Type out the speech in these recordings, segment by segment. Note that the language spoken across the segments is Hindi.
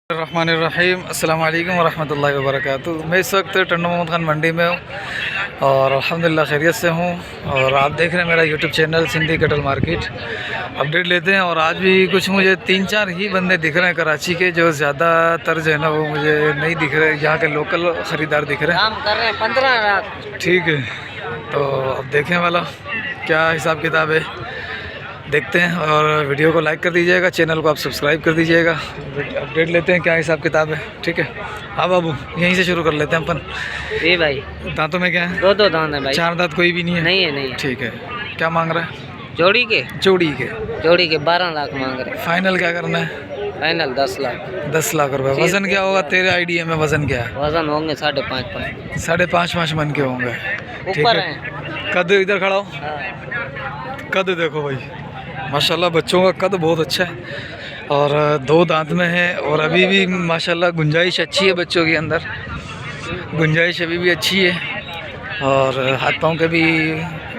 रहमानिर्रहीम अस्सलाम वालेकुम वरहमतुल्लाहि वबरकातुहू। मैं इस वक्त टंडो मोहम्मद खान मंडी में हूँ और अल्हम्दुलिल्लाह खैरियत से हूँ। और आप देख रहे हैं मेरा यूट्यूब चैनल सिंधी कटल मार्केट। अपडेट लेते हैं। और आज भी कुछ मुझे 3-4 ही बंदे दिख रहे हैं कराची के, जो ज़्यादातर जो है ना वो मुझे नहीं दिख रहे, यहाँ के लोकल ख़रीदार दिख रहे हैं। काम कर रहे हैं 15 ठीक है, तो अब देखें वाला क्या हिसाब किताब है, देखते हैं। और वीडियो को लाइक कर दीजिएगा, चैनल को आप सब्सक्राइब कर दीजिएगा। अपडेट लेते हैं क्या हिसाब किताब है। ठीक है, हाँ बाबू, यहीं से शुरू कर लेते हैं अपन। जी भाई, दांतों में क्या है? दो दांत है भाई। 4 दांत कोई भी नहीं है? नहीं है, नहीं है। ठीक है, क्या मांग रहा है? जोड़ी के जोड़ी के 12 लाख मांग रहे हैं। फाइनल क्या करना है? फाइनल 10 लाख। 10 लाख रुपए। वज़न क्या होगा तेरे आइडिया में? वज़न क्या है? वजन होंगे 5.5 5.5 मन के होंगे। ठीक ऊपर है, है। कद इधर खड़ा हो, कद देखो भाई, माशाल्लाह बच्चों का कद बहुत अच्छा है। और 2 दांत में है और अभी भी माशाल्लाह गुंजाइश अच्छी है बच्चों के अंदर, गुंजाइश अभी भी अच्छी है। और हाथ पाँव के भी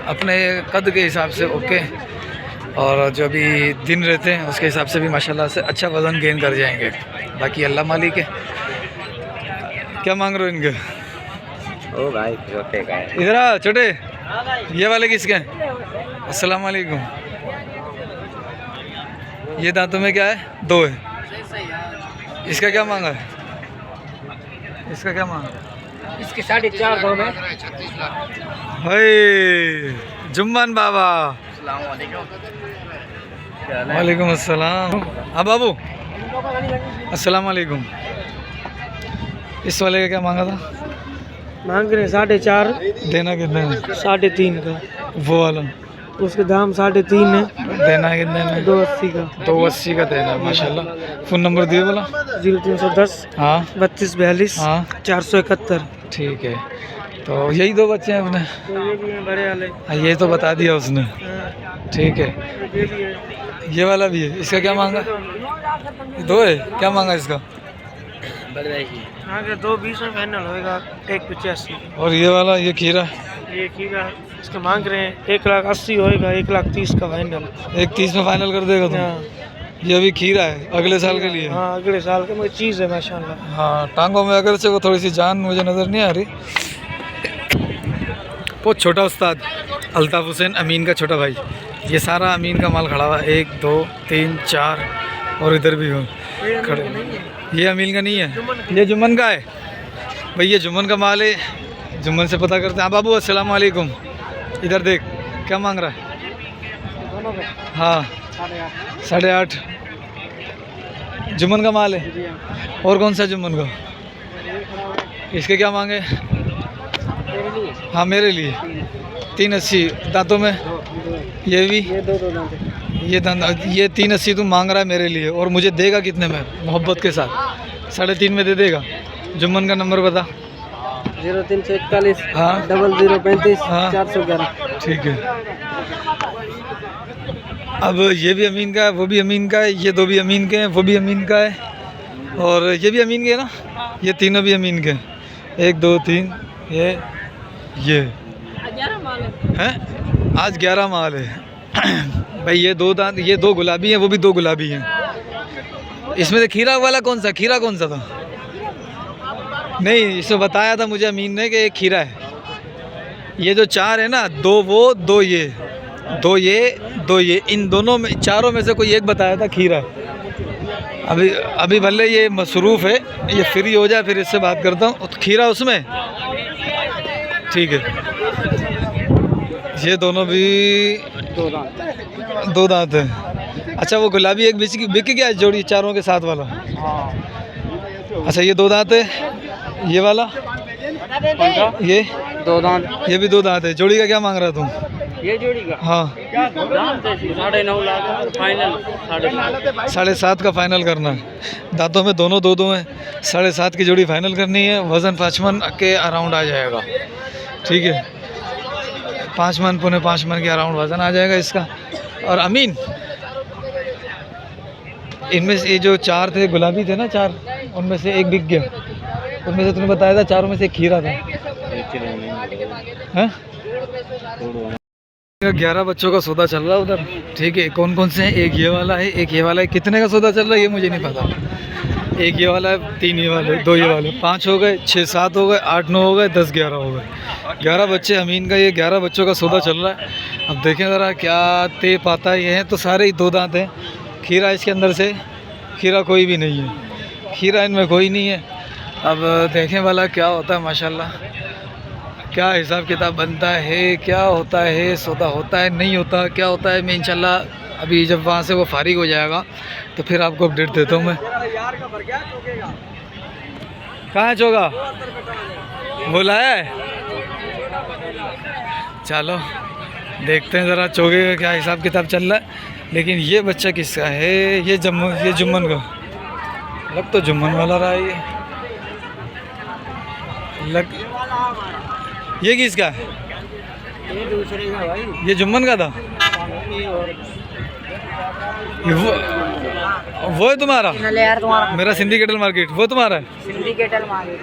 अपने कद के हिसाब से ओके। और जो अभी दिन रहते हैं उसके हिसाब से भी माशाल्लाह से अच्छा वज़न गेन कर जाएंगे। बाकी अल्लाह मालिक है। क्या मांग रहे हो इनके? ओ भाई छोटे का है। इधर आ छोटे, ये वाले किसके हैं? अस्सलाम वालेकुम। ये दांतों में क्या है? 2 है। इसका क्या मांगा है? इसका क्या मांगा है? इसके 4.5 दो में। हाय जुम्मन बाबा, वालेकुम अस्सलाम। हाँ बाबू, अस्सलाम वालेकुम। इस वाले का क्या मांगा था? मांग रहे 4.5। देना कितने में? 3.5 का। वो वाला उसके दाम 3.5 है। देना कितने में? 2.80 का। 280 का देना है माशाल्लाह। फ़ोन नंबर दिए बोला? 0310 हाँ 3242 हाँ 471। ठीक है, तो यही 2 बच्चे हैं अपने। ये भी है बड़े वाले। हाँ, ये तो बता दिया उसने। ठीक है, ये भी है। ये वाला भी है। इसका क्या मांगा? 2 है। क्या मांगा इसका? आगे 2.20 में फाइनल होएगा 1.85। और ये वाला, ये खीरा? ये खीरा इसका मांग रहे हैं 1,80,000 होएगा, 1,30,000 का फाइनल। 1.30 में फाइनल कर देगा तुम? हाँ ये अभी खीरा है, अगले साल के लिए। हाँ, अगले साल के मुझे चीज़ है माशाल्लाह। हाँ, टांगों में अगर से वो थोड़ी सी जान मुझे नज़र नहीं आ रही। बहुत छोटा उस्ताद अल्ताफ़ हुसैन, अमीन का छोटा भाई। ये सारा अमीन का माल खड़ा हुआ है। 1 2 3 4 और इधर भी हो खड़े। ये अमीन का नहीं है, ये जुम्मन का है भाई। ये जुम्मन का माल है, जुम्मन से पता करते हैं। हाँ बाबू, अस्सलाम वालेकुम। इधर देख, क्या मांग रहा है? हाँ 8.5 जुम्मन का माल है। और कौन सा जुम्मन का? इसके क्या मांगे? हाँ मेरे लिए 380। दांतों में ये भी, ये दांत, ये 380 तुम मांग रहा है मेरे लिए, और मुझे देगा कितने में? मोहब्बत के साथ 3.5 में दे देगा। जुम्मन का नंबर बता। 0341 हाँ 0035 हाँ 411। ठीक है। अब ये भी अमीन का है, वो भी अमीन का है, ये 2 भी अमीन के हैं, वो भी अमीन का है, और ये भी अमीन के है ना। ये तीनों भी अमीन के हैं। 1 2 3 ये हैं। आज 11 माल है भाई। ये 2 दांत, ये 2 गुलाबी हैं, वो भी 2 गुलाबी हैं। इसमें से खीरा वाला कौन सा? खीरा कौन सा था? नहीं, इसमें बताया था मुझे अमीन ने कि एक खीरा है। ये जो 4 है ना, 2 वो 2 ये 2 ये 2 ये, इन दोनों में, चारों में से कोई एक बताया था खीरा है। अभी भले ये मसरूफ़ है, ये फ्री हो जाए फिर इससे बात करता हूँ। तो खीरा उसमें ठीक है। ये दोनों भी 2 दांत है। अच्छा, वो गुलाबी एक बिक गया है जोड़ी चारों के साथ वाला? अच्छा, ये 2 दांत है। ये वाला ये 2 दांत, ये भी 2 दांत है। जोड़ी का क्या मांग रहा तुम? ये जोड़ी का? हाँ 9.5 लाख फाइनल। 7.5 का फाइनल करना है। दांतों में दोनों 2 हैं। 7.5 की जोड़ी फाइनल करनी है। वज़न 5 मन के अराउंड आ जाएगा। ठीक है, 5 मन पौने 5 मन के अराउंड वज़न आ जाएगा इसका। और अमीन, इनमें से ये जो 4 थे गुलाबी थे ना, 4, उनमें से एक बिक गया। उनमें से तुमने बताया था 4 में से एक खीरा था। हैं? 11 बच्चों का सौदा चल रहा है उधर। ठीक है, कौन कौन से हैं? एक ये वाला है, एक ये वाला है। कितने का सौदा चल रहा है ये मुझे नहीं पता। एक ये वाला है, 3 ये वाले, 2 ये वाले, 5 हो गए, 6 7 हो गए, 8 9 हो गए, 10 11 हो गए। 11 बच्चे अमीन का, ये 11 बच्चों का सौदा चल रहा है। अब देखें ज़रा क्या ते पाता ये हैं, तो सारे ही 2 दांत हैं। खीरा इसके अंदर से, खीरा कोई भी नहीं है, खीरा इनमें कोई नहीं है। अब देखें वाला क्या होता है माशाल्लाह, क्या हिसाब किताब बनता है, क्या होता है, सौदा होता है नहीं होता, क्या होता है। मैं इंशाल्लाह अभी जब वहाँ से वो फारिग हो जाएगा तो फिर आपको अपडेट देता हूँ मैं। कहाँ है चोगा, बुलाया है? चलो देखते हैं ज़रा चोगे का क्या हिसाब किताब चल रहा है। लेकिन ये बच्चा किसका है? ये जुम्मन का लग, तो जुम्मन वाला रहा है ये लग। ये किसका है? ये दूसरे का भाई, ये जुम्मन का था। ये वो है तुम्हारा? यार तुम्हारा मेरा सिंधी केटल मार्केट वो तुम्हारा है? सिंडिकेटल मार्केट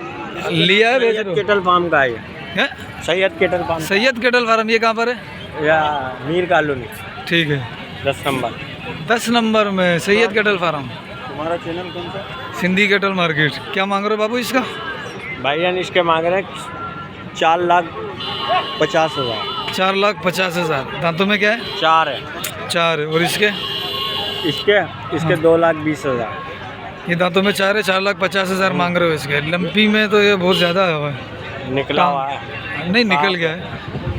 लिया है, बेच रहे हो? केटल फार्म का है, हैं? Syed cattle farm Syed cattle farm, ये कहाँ पर है? या मीर कॉलोनी ठीक है, 10 नंबर। 10 नंबर में सैयद केटल फार्म, तुम्हारा चैनल कौन सा? Sindhi cattle market. क्या मांग रहे हो बाबू इसका? भाईजान इसके मांग रहे हैं 4,50,000। 4,50,000। दांतों में क्या है? 4 है 4 है। और इसके? इसके 2,20,000 ये दांतों में 4 है, 4,50,000 मांग रहे हो इसके। लंपी में तो ये बहुत ज़्यादा है। निकला हुआ है। नहीं निकल गया है,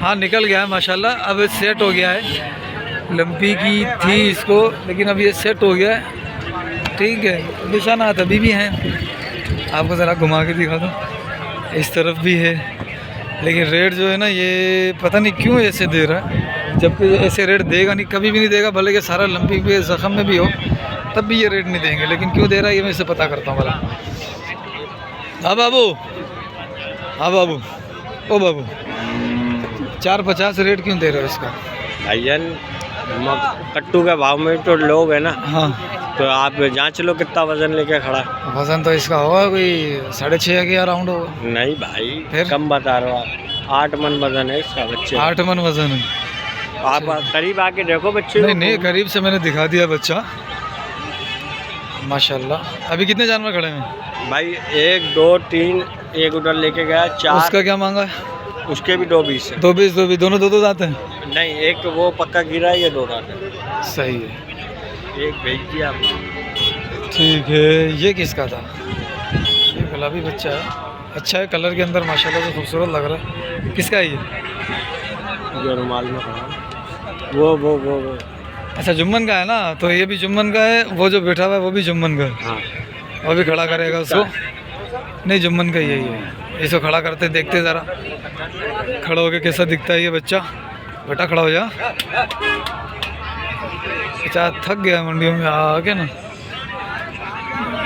हाँ निकल गया है माशाल्लाह। अब सेट हो गया है, लंपी की थी इसको, लेकिन अब ये सेट हो गया है। ठीक है, निशानात अभी भी हैं, आपको ज़रा घुमा के दिखा दूँ। इस तरफ भी है, लेकिन रेट जो है ना ये पता नहीं क्यों ऐसे दे रहा है, जबकि ऐसे रेट देगा नहीं, कभी भी नहीं देगा। भले कि सारा लंपी पे ज़ख़म में भी हो तब भी ये रेट नहीं देंगे, लेकिन क्यों दे रहा है ये मैं इसे पता करता हूँ भला। हाँ बाबू, हाँ बाबू, ओ बाबू, 4,50 रेट क्यों दे रहे हो इसका? भाईजान कट्टू के भाव में तो लोग है ना, हाँ तो आप जांच लो कितना वजन लेके खड़ा है। वज़न तो इसका होगा कोई 6.5 के अराउंड होगा। नहीं भाई, फिर? कम बता रहे हो आप। 8 मन वजन है इसका बच्चे। 8 मन वज़न है। आप करीब आके देखो बच्चे नहीं को। नहीं, करीब से मैंने दिखा दिया बच्चा माशाल्लाह। अभी कितने जानवर खड़े हैं भाई? 1 2 3, एक उधर लेके गया 4। उसका क्या मांगा है? उसके भी 2,20 है। 2,20 2,20 दोनों 2 दांत हैं। नहीं, एक वो पक्का गिरा है, ये 2 दांत है। सही है, एक भेज दिया आप। ठीक है। ये किसका था? ये गुलाबी बच्चा है, अच्छा है कलर के अंदर माशाल्लाह से खूबसूरत लग रहा है। किसका है ये? जो रुमाल में खड़ा वो अच्छा जुम्मन का है ना, तो ये भी जुम्मन का है। वो जो बैठा हुआ है वो भी जुम्मन का है, हाँ। वो भी खड़ा करेगा उसको। नहीं जुम्मन का यही है, इसको खड़ा करते देखते ज़रा खड़ा होके कैसा दिखता है ये बच्चा। बेटा खड़ा हो जा, अच्छा थक गया मंडियों में आके ना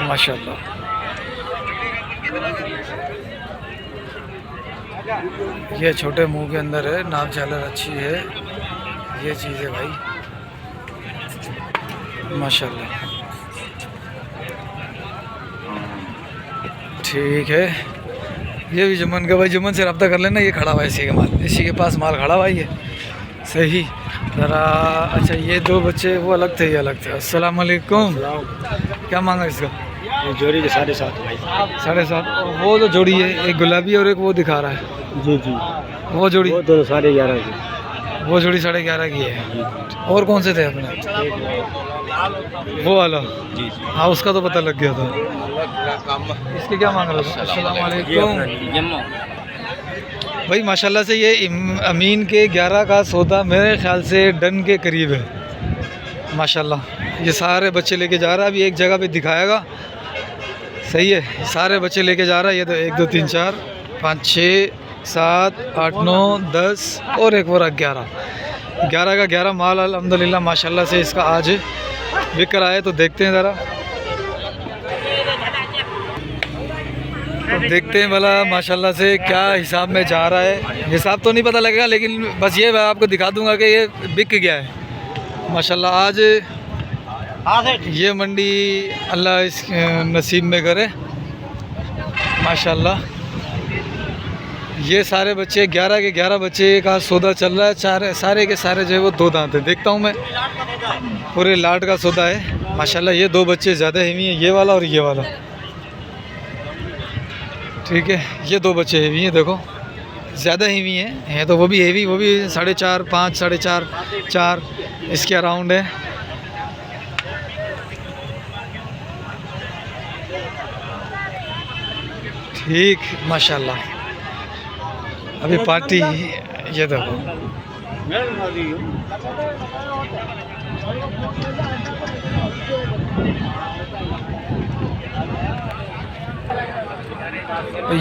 माशाल्लाह। ये छोटे मुंह के अंदर है, नाक झालर अच्छी है, ये चीज़ है भाई माशाल्लाह। ठीक है, ये भी जुम्मन का भाई। जुम्मन से रब्ता कर लेना, ये खड़ा हुआ है इसी के माल, इसी के पास माल खड़ा हुआ है ये। सही ज़रा। अच्छा ये 2 बच्चे वो अलग थे, ये अलग थे। अस्सलाम वालेकुम। क्या मांगा इसका? जोड़ी के 7.5 भाई। 7.5। वो जो जोड़ी है, एक गुलाबी और एक वो दिखा रहा है। जी जी, वो जोड़ी, वो तो 11.5 की। वो जोड़ी 11.5 की है। और कौन से थे अपने? वो वाला जी जी, हाँ, उसका तो पता लग गया था। इसके क्या मांग रहे हो? अस्सलाम वालेकुम भाई। माशाल्लाह से ये अमीन के 11 का सौदा मेरे ख्याल से डन के करीब है माशाल्लाह। ये सारे बच्चे लेके जा रहा है, अभी एक जगह पे दिखाएगा। सही है, सारे बच्चे लेके जा रहा है। ये तो 1 2 3 4 5 6 7 8 9 10 और एक और 11 का 11 माल अल्हम्दुलिल्लाह माशाल्लाह से इसका आज बिक रहा है। तो देखते हैं ज़रा, तो देखते हैं भला माशाल्लाह से क्या हिसाब में जा रहा है। हिसाब तो नहीं पता लगेगा, लेकिन बस ये मैं आपको दिखा दूंगा कि ये बिक गया है माशाल्लाह। आज ये मंडी अल्लाह इस नसीब में करे माशाल्लाह। ये सारे बच्चे 11 के 11 बच्चे का सौदा चल रहा है। सारे के सारे जो है वो 2 दांत है। देखता हूँ मैं, पूरे लाट का सौदा है माशाल्लाह। ये 2 बच्चे ज़्यादा हेवी हैं, ये वाला और ये वाला। ठीक है, ये दो बच्चे हेवी हैं, देखो ज़्यादा हेवी हैं तो वो भी हेवी, वो भी 4.5 5 4.5 4 इसके अराउंड है। ठीक, माशाल्लाह। अभी पार्टी, ये देखो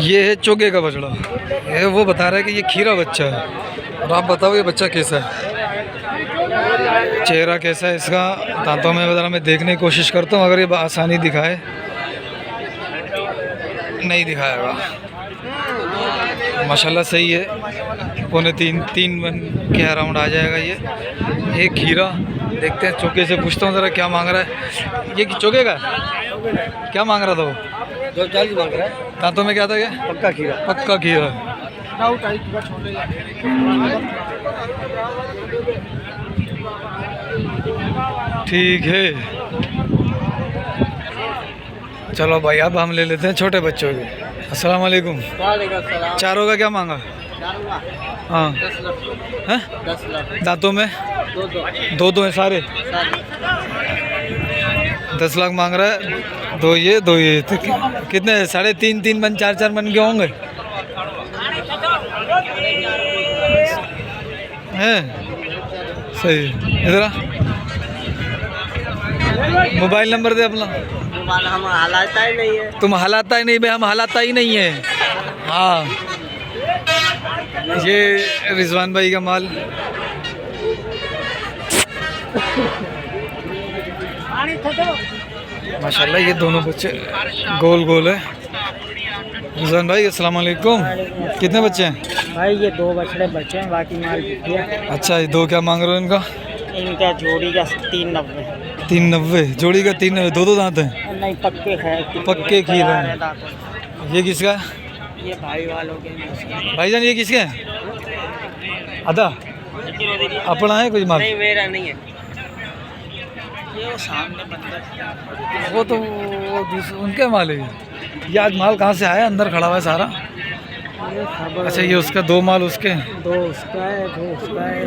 ये है चोगे का बछड़ा। ये वो बता रहा है कि ये खीरा बच्चा है। और आप बताओ ये बच्चा कैसा है, चेहरा कैसा है इसका, दांतों में वगैरह मैं देखने की कोशिश करता हूँ, अगर ये आसानी दिखाए, नहीं दिखाएगा। माशाल्लाह सही है, 2.5-3 मन के अराउंड आ जाएगा ये। एक खीरा देखते हैं, चोके से पूछता हूँ ज़रा क्या मांग रहा है। ये चोके का क्या मांग रहा था वो? 240 मांग रहा है। दांतों में क्या था क्या? पक्का खीरा। पक्का खीरा। ठीक है, चलो भाई अब हम ले लेते हैं छोटे बच्चों के। अस्सलाम वालेकुम। चारों का क्या मांगा? हाँ, 10 लाख। दांतों में दो हैं सारे। 10 लाख मांग रहा है, दो ये तो कितने? 3.5 मन 4 मन के होंगे हैं? सही। इधर मोबाइल नंबर दे अपना। हम हलाता ही नहीं है। तुम हलाता ही नहीं भाई, हम हलाता ही नहीं है। हाँ, ये रिजवान भाई का माल। माशाल्लाह ये दोनों बच्चे गोल गोल है। रिजवान भाई अस्सलाम वालेकुम। कितने बच्चे हैं भाई? ये 2 बछड़े बच्चे हैं, बाकी माल बिक गया। अच्छा, ये दो क्या मांग रहे हो इनका? इनका जोड़ी का 390। 390 जोड़ी का 390। दो दांत हैं? नहीं, पक्के है। पक्के खीरे हैं। ये किसका है? ये भाई वालों के। भाईजान ये किसके हैं? आधा अपना है कुछ माल? नहीं, मेरा नहीं है। ये सामने बंदा, वो तो उनके माल है। ये आज माल कहाँ से आया? अंदर खड़ा हुआ है सारा। अच्छा, ये उसका 2 माल उसके हैं। 2 उसका है, 2 उसका है।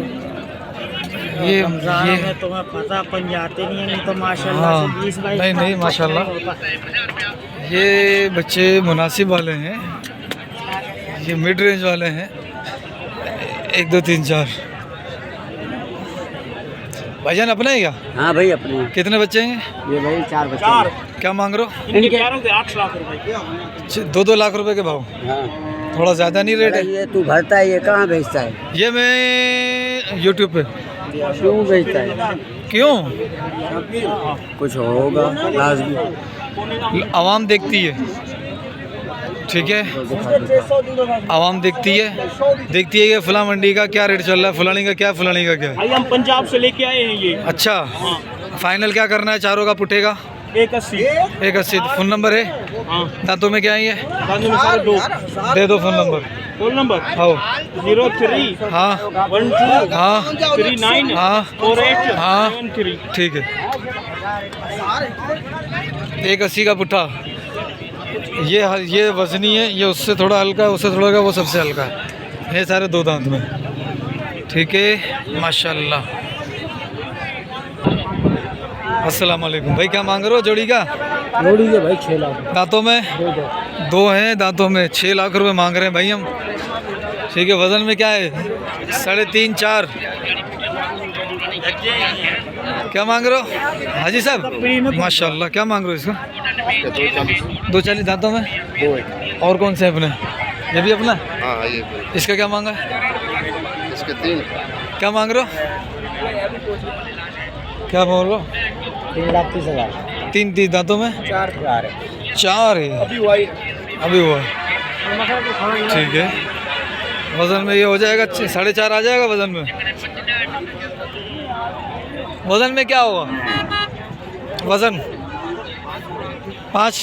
ये में तुम्हें पता अपन जाते नहीं है, नहीं तो माशाल्लाह हाँ, से 20-22 नहीं माशाल्लाह ये बच्चे मुनासिब वाले हैं, ये मिड रेंज वाले हैं। 1 2 3 4। भाईजान अपने है क्या? हाँ भाई, अपने। कितने बच्चे हैं? ये भाई 4 बच्चे। क्या मांग रहे हो? इनके 8 लाख रुपए। 2 लाख रुपए के भाव। हाँ। थोड़ा ज़्यादा नहीं रेट है? ये तू भरता है, ये कहाँ भेजता है? ये मैं यूट्यूब पे। क्यों भेजता है? क्यों? कुछ होगा लाजमी। आवाम देखती है, ठीक है, आवाम देखती है कि फला मंडी का क्या रेट चल रहा है, फलानी का क्या, फलानी का क्या। भाई हम पंजाब से लेके आए हैं ये। अच्छा, फाइनल क्या करना है चारों का पुटेगा? 180। फ़ोन नंबर है? हाँ। दांतों में क्या है ये? दांतों में सारे 2। दे दो फ़ोन नंबर। Phone number? आओ। 03 हाँ 12 हाँ 39 हाँ 48 हाँ 73। ठीक है। 180 का पुट्ठा। ये वजनी है, ये उससे थोड़ा हल्का है, उससे थोड़ा हल्का, वो सबसे हल्का है। ये सारे 2 दांत में, ठीक है, माशाल्लाह। अस्सलाम वालेकुम भाई, क्या मांग रहे हो जोड़ी का? जोड़ी के भाई 6 लाख। दांतों में 2 हैं, दांतों में 6 लाख रुपए मांग रहे हैं भाई हम, ठीक है। वज़न में क्या है? 3.5 4। क्या मांग रहे हो हाजी साहब? माशाल्लाह, क्या मांग रहे हो इसका? 240 दांतों में। और कौन से अपने? ये भी अपना? हाँ ये इसका क्या मांगा? इसके 3। क्या मांग रहे हो? क्या बोल रहे हो? 3,30,000। 3 दांतों में 4 है। 4 है अभी हुआ है, ठीक है। वज़न में ये हो जाएगा 4.5 आ जाएगा वज़न में। वज़न में क्या होगा? वज़न 5,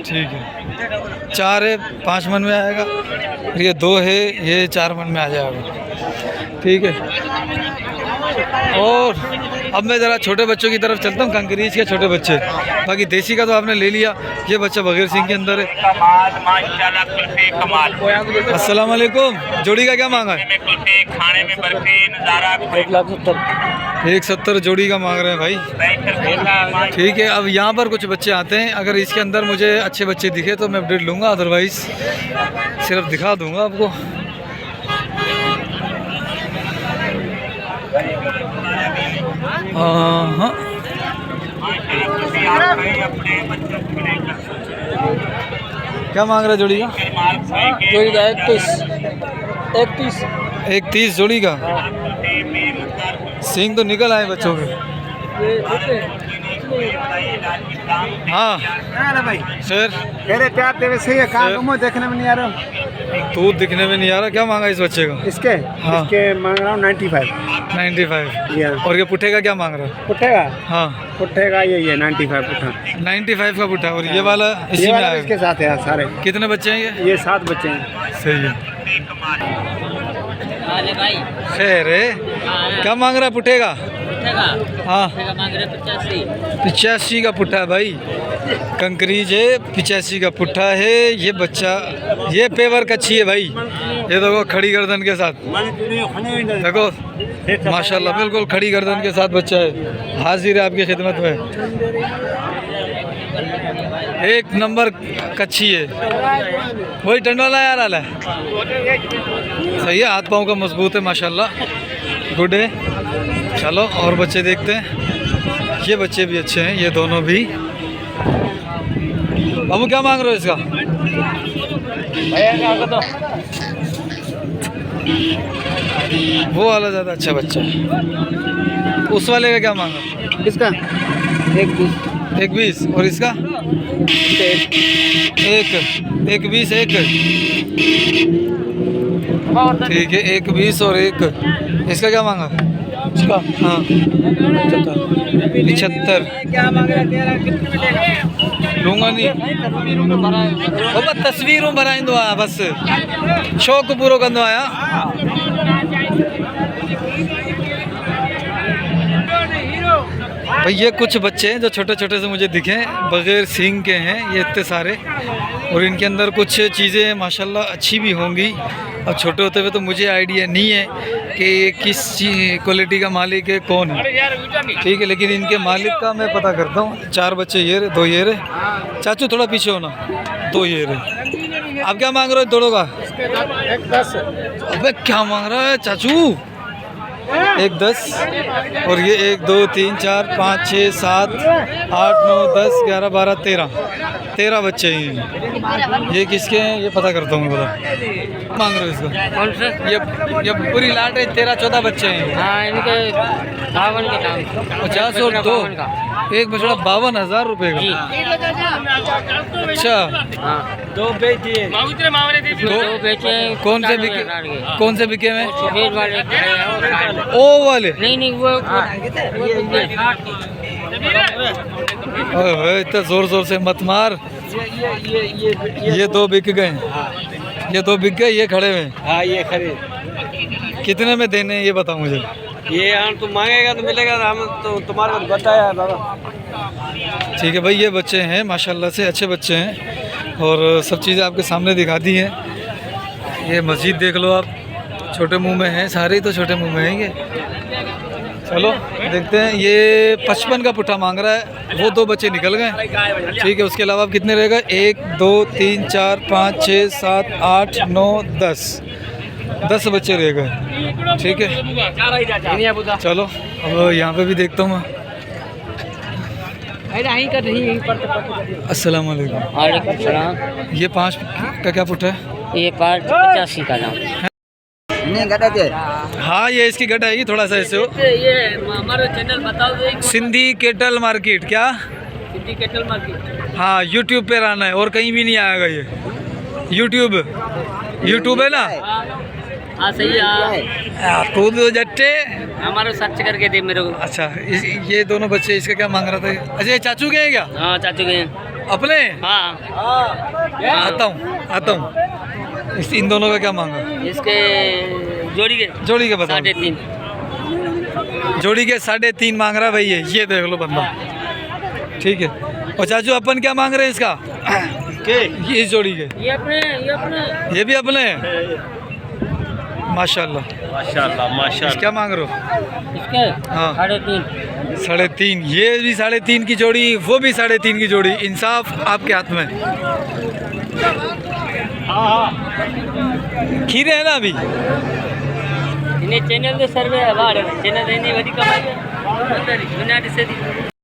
ठीक है। 4 है, 5 मन में आएगा। फिर ये 2 है, ये 4 मन में आ जाएगा, ठीक है। और अब मैं ज़रा छोटे बच्चों की तरफ चलता हूँ, कंकरीज के छोटे बच्चे। बाकी देसी का तो आपने ले लिया, ये बच्चा बगैर सिंह के अंदर है। अस्सलाम वालेकुम, जोड़ी का क्या मांगा है? 1,70 जोड़ी का मांग रहे हैं भाई। ठीक है, अब यहाँ पर कुछ बच्चे आते हैं, अगर इसके अंदर मुझे अच्छे बच्चे दिखे तो मैं अपडेट लूँगा, अदरवाइज़ सिर्फ दिखा दूँगा आपको। हाँ, क्या मांग रहा है जोड़ी का? जोड़ी का 31 जोड़ी का। सींग तो निकल आए बच्चों के। हाँ सर, देखने में नहीं आ रहा। तू दिखने में नहीं आ रहा। क्या मांगा इस बच्चे का? इसके हाँ। इसके मांग रहा हूँ 95। 95। और ये पुट्ठे का क्या मांग रहा है? पुट्ठे का हाँ, पुट्ठे का ये 95 पुट्ठा। 95 का पुट्ठा। और ये वाला इसी ये में वाला आया? इसके साथ है सारे। कितने बच्चे हैं ये 7 बच्चे हैं। सही है। खैर है। क्या मांग रहा है पुट्ठे का? हाँ, 85 का पुट्ठा है भाई। कंकरीज है, 85 का पुट्ठा है। ये बच्चा, ये पेवर कच्ची है भाई। ये देखो खड़ी गर्दन के साथ, देखो माशाल्लाह बिल्कुल खड़ी गर्दन के साथ बच्चा है। हाजिर है आपकी खिदमत में। एक नंबर कच्ची है। वही टंडवाला यार आला है। सही है, हाथ पाँव का मजबूत है माशाल्लाह, गुड है। चलो और बच्चे देखते हैं। ये बच्चे भी अच्छे हैं, ये दोनों भी। बाबू क्या मांग रहे हो इसका? वो वाला ज़्यादा अच्छा बच्चा है। उस वाले का क्या मांगा? इसका 1,20। और इसका? एक 20 एक। ठीक है, 1,20 और 1। इसका क्या मांगा? इसका हाँ 75। लूँगा नहीं बाबा, तस्वीरूं बनाईंदो आहियां, बस शौक़ु पूरो कंदो आहियां। भाई ये कुछ बच्चे हैं जो छोटे छोटे से मुझे दिखे, बगैर सींग के हैं ये इतने सारे। और इनके अंदर कुछ चीज़ें माशाल्लाह अच्छी भी होंगी। अब छोटे होते हुए तो मुझे आइडिया नहीं है कि ये किस क्वालिटी का मालिक है, कौन है। ठीक है, लेकिन इनके मालिक का मैं पता करता हूँ। 4 बच्चे ये रहे, 2 ये रहे। चाचू थोड़ा पीछे होना, 2 ये रहे। आप क्या मांग रहे हो दोनों का? 1,10। अबे क्या मांग रहा है चाचू? 1,10। और ये 1 2 3 4 5 6 7 8 9 10 11 12 13 बच्चे हैं। ये किसके हैं ये पता करता हूँ मैं। बोला मांग रहे हो इसका? कौन सा? ये पूरी लाट है, 13-14 बच्चे हैं। हाँ, इनके 52 के दाम। 50 और 2, एक बछड़ा 52,000 रुपये का। अच्छा, हाँ, 2 बेच दिए। 2 बेचे। कौन से बिके? कौन से बिके में? सफेद वाले ओ वाले? नहीं वो ओए इतना जोर जोर से मत मार। ये 2 बिक गए, ये 2 बिक गए, ये खड़े हुए। हाँ ये खरीद। कितने में देने हैं ये बताओ मुझे। ये हम तुम मांगेगा तो मिलेगा, हम तो तुम्हारे को बताया बाबा। ठीक है भाई, ये बच्चे हैं माशाल्लाह से अच्छे बच्चे हैं और सब चीज़ें आपके सामने दिखा दी हैं। ये मस्जिद देख लो आप, छोटे मुंह में हैं, सारे तो छोटे मुंह में हैं ये। चलो देखते हैं। ये 55 का पुट्ठा मांग रहा है, वो 2 बच्चे निकल गए। ठीक है, उसके अलावा आप कितने रह गए? 1 2 3 4 5 6 7 8 9 10 बच्चे रह गए। ठीक है, चलो अब यहाँ पे भी देखता हूँ मैं। अस्सलाम वालेकुम। वालेकुम सलाम। ये 5 का क्या पुट्ठा है? ये 85 का दाम। हाँ ये इसकी गट आएगी, थोड़ा सा ऐसे हो। ये हमारा चैनल बताओ। Sindhi cattle market. क्या? Sindhi cattle market. हाँ यूट्यूब पे आना है और कहीं भी नहीं आएगा ये। यूट्यूब है ना? हाँ सही है। तू तो जट्टे हमारा सर्च करके दे मेरे को। अच्छा ये दोनों बच्चे, इसका क्या मांग रहा था? अच्छा ये चाचू के हैं क्या? हाँ चाचू के हैं अपने? हाँ। आता हूँ। इन दोनों का क्या मांगा? इसके जोड़ी के बता। 3.5। जोड़ी के 3.5 मांग रहा है भाई ये देख लो बंदा। ठीक है। और चाचू अपन क्या मांग रहे हैं इसका? ये इस जोड़ी के ये भी अपने हैं। माशाल्लाह माशाल्लाह क्या मांग रहे हो? हाँ 3.5। ये भी 3.5 की जोड़ी, वो भी 3.5 की जोड़ी। इंसाफ आपके हाथ में। खीरे है ना अभी? चैनल सर्वे चैनल